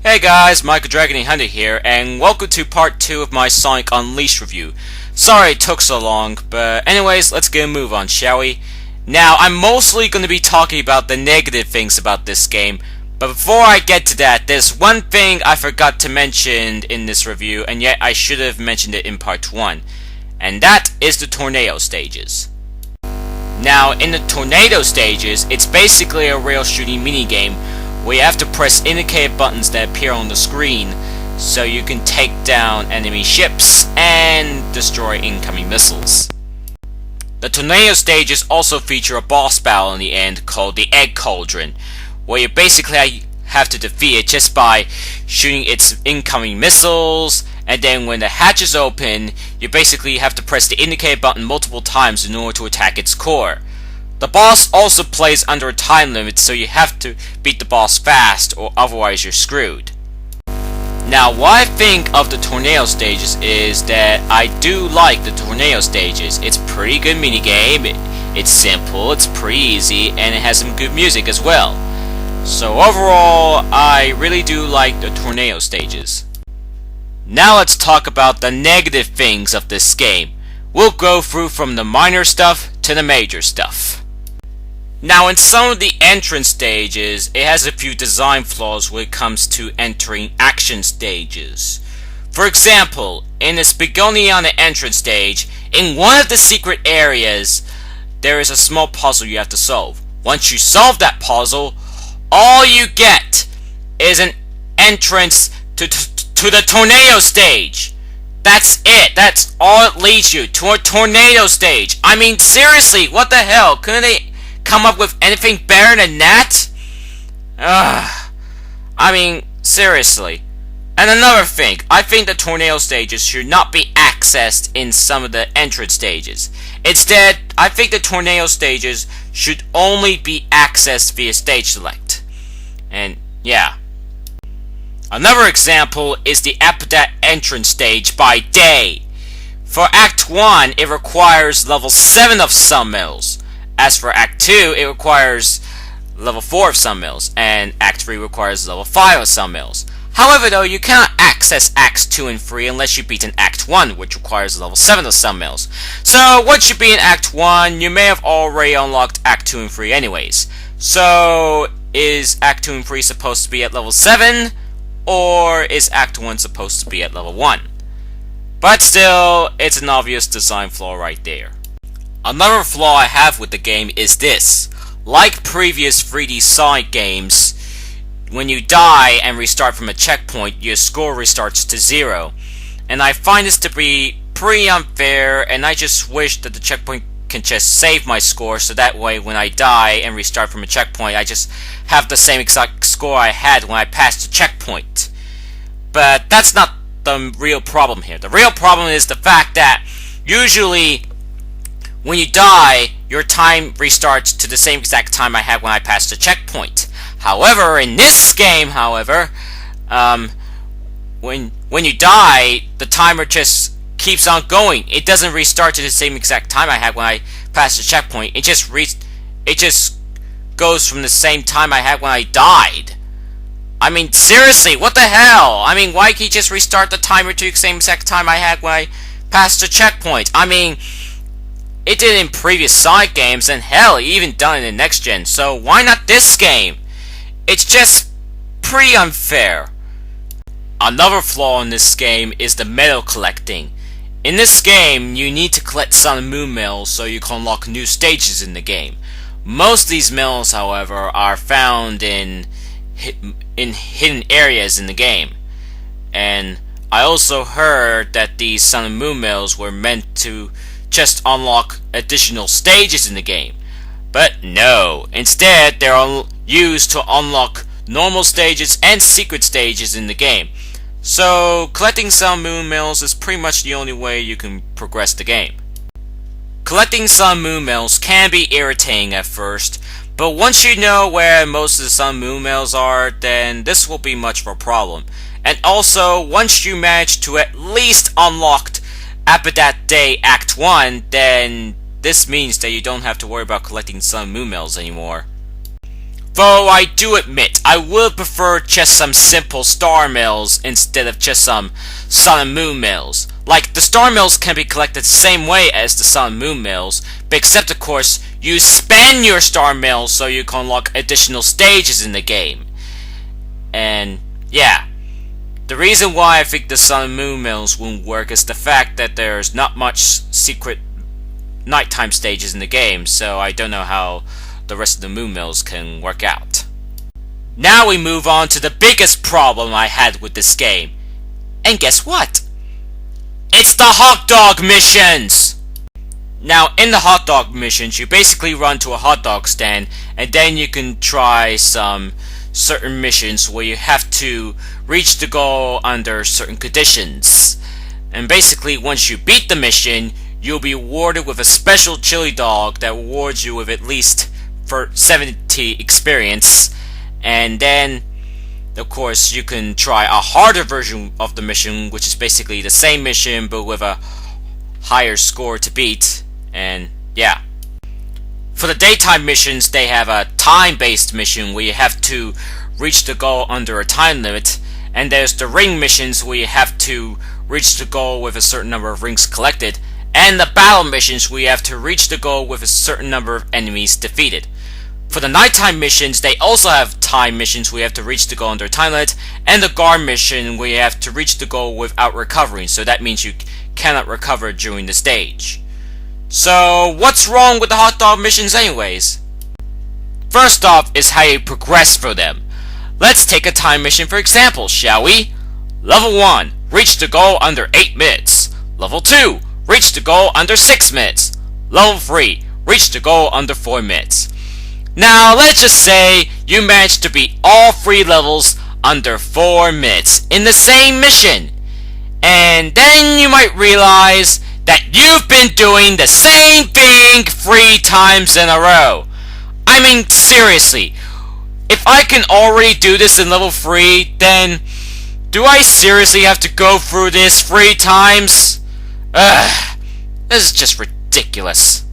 Hey guys, Michael Dragon Hunter here, and welcome to part 2 of my Sonic Unleashed review. Sorry it took so long, but anyways, let's get a move on, shall we? Now, I'm mostly going to be talking about the negative things about this game, but before I get to that, there's one thing I forgot to mention in this review, and yet I should have mentioned it in part 1, and that is the tornado stages. Now, in the tornado stages, it's basically a rail shooting minigame where you have to press indicated buttons that appear on the screen so you can take down enemy ships and destroy incoming missiles. The tornado stages also feature a boss battle in the end called the Egg Cauldron, where you basically have to defeat it just by shooting its incoming missiles, and then when the hatches open, you basically have to press the indicated button multiple times in order to attack its core. The boss also plays under a time limit, so you have to beat the boss fast or otherwise you're screwed. Now, what I think of the tornado stages is that I do like the tornado stages. It's a pretty good minigame, it's simple, it's pretty easy, and it has some good music as well. So overall, I really do like the tornado stages. Now let's talk about the negative things of this game. We'll go through from the minor stuff to the major stuff. Now, in some of the entrance stages, it has a few design flaws when it comes to entering action stages. For example, in the Spigoniana entrance stage, in one of the secret areas, there is a small puzzle you have to solve. Once you solve that puzzle, all you get is an entrance to the tornado stage. That's it. That's all it leads you to, a tornado stage. I mean, seriously, what the hell? Couldn't they come up with anything better than that? I mean, seriously. And another thing, I think the tornado stages should not be accessed in some of the entrance stages. Instead, I think the tornado stages should only be accessed via stage select. And yeah. Another example is the Apidat entrance stage by day. For Act 1, it requires level 7 of some mills. As for Act 2, it requires level 4 of some mills, and Act 3 requires level 5 of some mills. However, though, you cannot access Acts 2 and 3 unless you beat an Act 1, which requires level 7 of some mills. So, once you beat an Act 1, you may have already unlocked Act 2 and 3 anyways. So, is Act 2 and 3 supposed to be at level 7, or is Act 1 supposed to be at level 1? But still, it's an obvious design flaw right there. Another flaw I have with the game is this. Like previous 3D Sonic games, when you die and restart from a checkpoint, your score restarts to 0. And I find this to be pretty unfair, and I just wish that the checkpoint can just save my score, so that way when I die and restart from a checkpoint, I just have the same exact score I had when I passed the checkpoint. But that's not the real problem here. The real problem is the fact that usually when you die, your time restarts to the same exact time I had when I passed the checkpoint. However, in this game, when you die, the timer just keeps on going. It doesn't restart to the same exact time I had when I passed the checkpoint. It just goes from the same time I had when I died. I mean, seriously, what the hell? I mean, why can't you just restart the timer to the same exact time I had when I passed the checkpoint? I mean, it did in previous Sonic games, and hell, it even done it in Next Gen, so why not this game? It's just pretty unfair. Another flaw in this game is the medal collecting. In this game, you need to collect Sun and Moon medals so you can unlock new stages in the game. Most of these medals, however, are found in hidden areas in the game. And I also heard that these Sun and Moon medals were meant to just unlock additional stages in the game. But no, instead they're used to unlock normal stages and secret stages in the game. So collecting some Moon medals is pretty much the only way you can progress the game. Collecting some Moon medals can be irritating at first, but once you know where most of the Sun Moon medals are, then this will be much of a problem. And also, once you manage to at least unlock Apidat Day Act 1, then this means that you don't have to worry about collecting Sun Moon medals anymore. Though I do admit, I would prefer just some simple star mails instead of just some sun and moon mails. Like, the star mails can be collected the same way as the sun and moon mails, but except of course, you spend your star mails so you can unlock additional stages in the game. And, yeah. The reason why I think the sun and moon mails won't work is the fact that there's not much secret nighttime stages in the game, so I don't know how the rest of the moon mails can work out. Now we move on to the biggest problem I had with this game. And guess what? It's the hot dog missions! Now, in the hot dog missions, you basically run to a hot dog stand, and then you can try some certain missions where you have to reach the goal under certain conditions. And basically, once you beat the mission, you'll be awarded with a special chili dog that rewards you with at least for 70 experience. And then, of course, you can try a harder version of the mission, which is basically the same mission but with a higher score to beat. And yeah. For the daytime missions, they have a time-based mission where you have to reach the goal under a time limit. And there's the ring missions where you have to reach the goal with a certain number of rings collected. And the battle missions where you have to reach the goal with a certain number of enemies defeated. For the nighttime missions, they also have time missions where you have to reach the goal under a time limit, and the guard mission where you have to reach the goal without recovering, so that means you cannot recover during the stage. So, what's wrong with the hot dog missions anyways? First off is how you progress through them. Let's take a time mission for example, shall we? Level 1, reach the goal under 8 minutes. Level 2, reach the goal under 6 minutes. Level 3, reach the goal under 4 minutes. Now, let's just say you managed to beat all 3 levels under 4 minutes in the same mission. And then you might realize that you've been doing the same thing 3 times in a row. I mean, seriously, if I can already do this in level 3, then do I seriously have to go through this 3 times? Ugh, this is just ridiculous.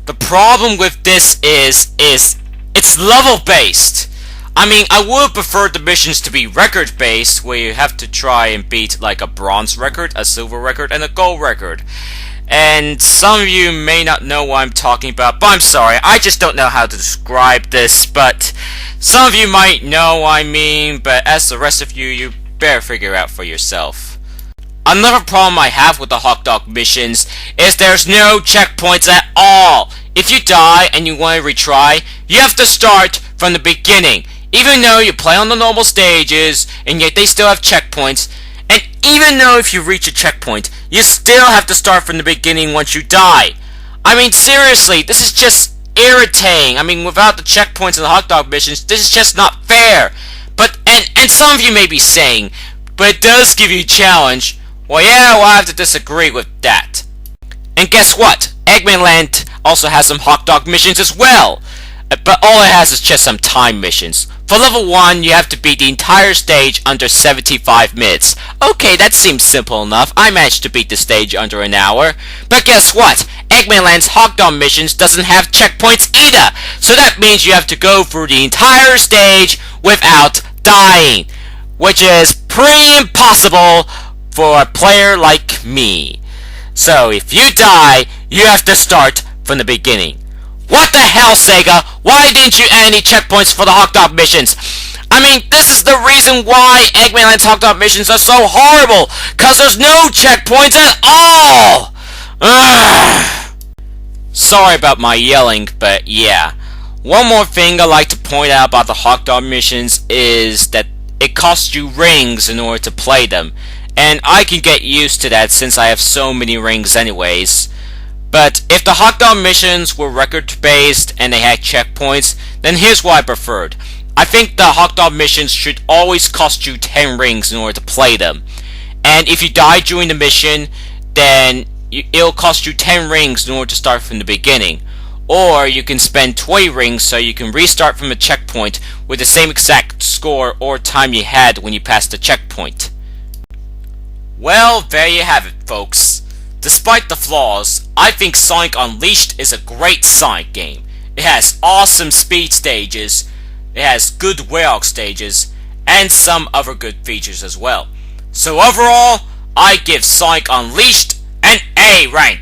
The problem with this is it's level based. I mean, I would prefer the missions to be record based, where you have to try and beat like a bronze record, a silver record, and a gold record. And some of you may not know what I'm talking about, but I'm sorry, I just don't know how to describe this, but some of you might know what I mean, but as the rest of you, you better figure out for yourself. Another problem I have with the hot dog missions is there's no checkpoints at all. If you die and you want to retry, you have to start from the beginning. Even though you play on the normal stages, and yet they still have checkpoints. And even though if you reach a checkpoint, you still have to start from the beginning once you die. I mean, seriously, this is just irritating. I mean, without the checkpoints and the hot dog missions, this is just not fair. But, and some of you may be saying, but it does give you a challenge. Well, yeah, well, I have to disagree with that. And guess what? Eggman Land also has some hot dog missions as well. But all it has is just some time missions. For level 1, you have to beat the entire stage under 75 minutes. Okay, that seems simple enough. I managed to beat the stage under an hour. But guess what? Eggman Land's hot dog missions doesn't have checkpoints either. So that means you have to go through the entire stage without dying. Which is pretty impossible for a player like me. So if you die, you have to start from the beginning. What the hell, Sega? Why didn't you add any checkpoints for the hot dog missions? I mean, this is the reason why Eggman Land's hot dog missions are so horrible, cause there's no checkpoints at all! Ugh. Sorry about my yelling, but yeah. One more thing I'd like to point out about the hot dog missions is that it costs you rings in order to play them. And I can get used to that since I have so many rings anyways. But if the hot dog missions were record based and they had checkpoints, then here's what I preferred. I think the hot dog missions should always cost you 10 rings in order to play them. And if you die during the mission, then it'll cost you 10 rings in order to start from the beginning. Or you can spend 20 rings so you can restart from a checkpoint with the same exact score or time you had when you passed the checkpoint. Well, there you have it, folks. Despite the flaws, I think Sonic Unleashed is a great Sonic game. It has awesome speed stages, it has good way arc stages, and some other good features as well. So overall, I give Sonic Unleashed an A rank.